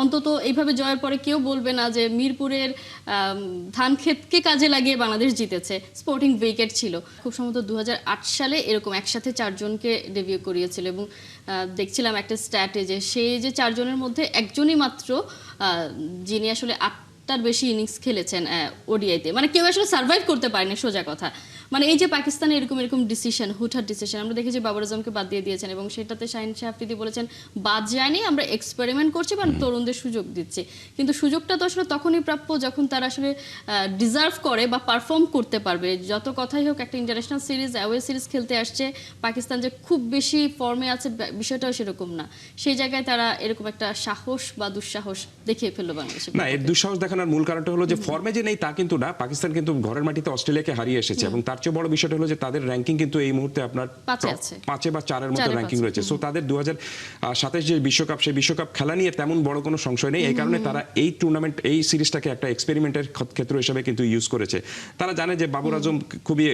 অন্তত এইভাবে জয়ের পরে কেউ বলবে না যে মিরপুরের ধান ক্ষেতকে কাজে লাগিয়ে বাংলাদেশ জিতেছে। স্পোর্টিং উইকেট ছিল খুব সম্ভবত 2008 সালে এরকম একসাথে চারজনকে ডেবিউ করিয়েছিল এবং দেখছিলাম একটা স্ট্যাটে যে সেই যে চারজনের মধ্যে একজনই মাত্র যিনি আসলে আটটার বেশি ইনিংস খেলেছেন ওডিআইতে, মানে কেউ আসলে সার্ভাইভ করতে পারেনি সোজা কথা। মানে এই যে পাকিস্তানে এরকম এরকম ডিসিশন, হুটহাট ডিসিশন, আমরা দেখেছি বাবর আজমকে বাদ দিয়ে দিয়েছেন এবং সেটাতে শাহিন শাহ আফ্রিদি বলেছেন বাদ যায়নি, আমরা এক্সপেরিমেন্ট করছি বা তরুণদের সুযোগ দিচ্ছি। কিন্তু সুযোগটা তো আসলে তখনই প্রাপ্য যখন তারা আসলে ডিজার্ভ করে বা পারফর্ম করতে পারবে। যত কথাই হোক, একটা ইন্টারন্যাশনাল সিরিজ, অ্যাওয়ে সিরিজ খেলতে আসছে পাকিস্তান, যে খুব বেশি ফর্মে আছে বিষয়টাও সেরকম না। সেই জায়গায় তারা এরকম একটা সাহস বা দুঃসাহস দেখিয়ে ফেললো বাংলাদেশে। না, এর দুঃসাহস দেখানোর মূল কারণটা হলো যে ফর্মে যে নেই তা কিন্তু না। পাকিস্তান কিন্তু ঘরের মাটিতে অস্ট্রেলিয়াকে হারিয়ে এসেছে এবং তার চেয়ে বড় বিষয়টা হলো যে তাদের র্যাঙ্কিং কিন্তু এই মুহূর্তে আপনার 5 বা 4 এর মধ্যে র্যাঙ্কিং রয়েছে। সো তাদের 2027 যে বিশ্বকাপ, সেই বিশ্বকাপ খেলা নিয়ে তেমন বড় কোনো সংশয় নেই। এই কারণে তারা এই টুর্নামেন্ট, এই সিরিজটাকে একটা এক্সপেরিমেন্টের ক্ষেত্র হিসেবে কিন্তু ইউজ করেছে। তারা জানে যে বাবর আজম খুবই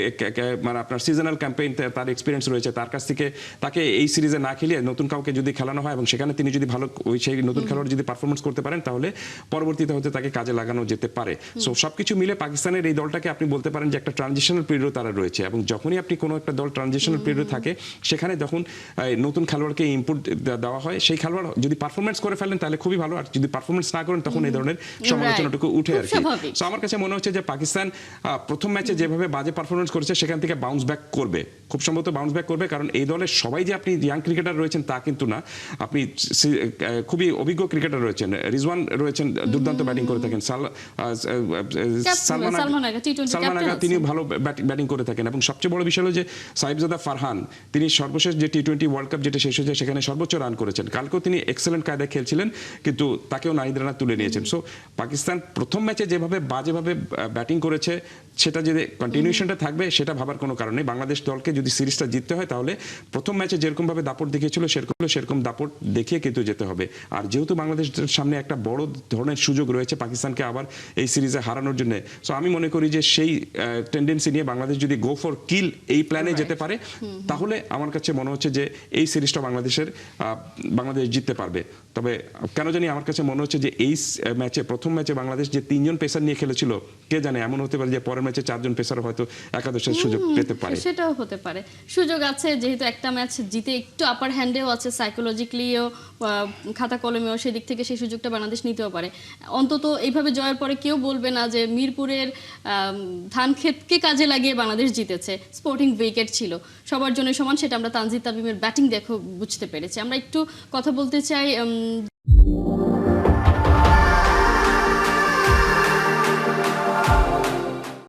মানে আপনার সিজনাল ক্যাম্পেইন তার এক্সপিরিয়েন্স রয়েছে, তার কাছ থেকে তাকে এই সিরিজে না খেলিয়ে নতুন কাউকে যদি খেলানো হয় এবং সেখানে তিনি যদি ভালো সেই নতুন খেলোয়াড় যদি পারফরমেন্স করতে পারেন তাহলে পরবর্তীতে হতে তাকে কাজে লাগানো যেতে পারে। সো সবকিছু মিলে পাকিস্তানের এই দলটাকে আপনি বলতে পারেন যে একটা ট্রানজিশনাল পিরিয়ড তারা রয়েছে এবং যখনই আপনি কোনো একটা দল ট্রানজিশনাল পিরিয়ড থাকে সেখানে যখন নতুন খেলোয়াড়কে ইনপুট দেওয়া হয়, সেই খেলোয়াড় যদি পারফরমেন্স করে ফেলেন তাহলে খুবই ভালো, আর যদি পারফরমেন্স না করেন তখন এই ধরনের সমালোচনাটুকু উঠে আর কি। সো আমার কাছে মনে হচ্ছে যে পাকিস্তান প্রথম ম্যাচে যেভাবে বাজে পারফরমেন্স করেছে সেখান থেকে বাউন্স ব্যাক করবে, খুব সম্ভবত বাউন্স ব্যাক করবে, কারণ এই দলের সবাই যে আপনি ইয়াং ক্রিকেটার রয়েছেন তা কিন্তু না। আপনি খুবই অভিজ্ঞ ক্রিকেটার রয়েছেন, রিজওয়ান রয়েছেন, দুর্দান্ত ব্যাটিং করে থাকেন, সালমান আগা তিনি ভালো ব্যাটিং করে থাকেন এবং সবচেয়ে বড় বিষয় হলো যে সাহিবজাদা ফারহান, তিনি সর্বশেষ যে টি-20 ওয়ার্ল্ড কাপ যেটা শেষ হয়েছে সেখানে সর্বোচ্চ রান করেছেন। কালকেও তিনি এক্সেলেন্ট কায়দায় খেলছিলেন কিন্তু তাকেও নাহিদ রানা তুলে নিয়েছেন। সো পাকিস্তান প্রথম ম্যাচে যেভাবে বাজেভাবে ব্যাটিং করেছে সেটা যদি কন্টিনিউশনটা থাকবে সেটা ভাবার কোনো কারণ নেই। বাংলাদেশ দলকে যদি সিরিজটা জিততে হয় তাহলে প্রথম ম্যাচে যেরকমভাবে দাপট দেখিয়েছিল সেরকম দাপট দেখিয়ে কিন্তু যেতে হবে। আর যেহেতু বাংলাদেশের সামনে একটা বড় ধরনের সুযোগ রয়েছে পাকিস্তানকে আবার এই সিরিজে হারানোর জন্য, সো আমি মনে করি যে সেই টেন্ডেন্সি নিয়ে বাংলাদেশ যদি গো ফর কিল এই প্ল্যানে যেতে পারে তাহলে আমার কাছে মনে হচ্ছে যে এই সিরিজটা বাংলাদেশ জিততে পারবে। তবে কেন জানি আমার কাছে মনে হচ্ছে যে এই ম্যাচে, প্রথম ম্যাচে বাংলাদেশ যে 3 জন পেসার নিয়ে খেলেছিল, কে জানে এমন হতে পারে যে পরের ম্যাচে 4 জন পেসার হয়তো একাদশের সুযোগ পেতে পারে। সেটাও হতে পারে, সুযোগ আছে, যেহেতু একটা ম্যাচ জিতে একটু আপার হ্যান্ডেও আছে, সাইকোলজিক্যালিও খাতা কলমেও সেদিক থেকে সেই সুযোগটা বাংলাদেশ নিতেও পারে। অন্তত এইভাবে জয়ের পরে কেউ বলবে না যে মিরপুরের ধান ক্ষেতকে কাজে লাগিয়ে বাংলাদেশ জিতেছে। স্পোর্টিং উইকেট ছিল সবার জন্য সমান, সেটা আমরা তানজিদ তামিমের ব্যাটিং দেখো বুঝতে পেরেছি। আমরা একটু কথা বলতে চাই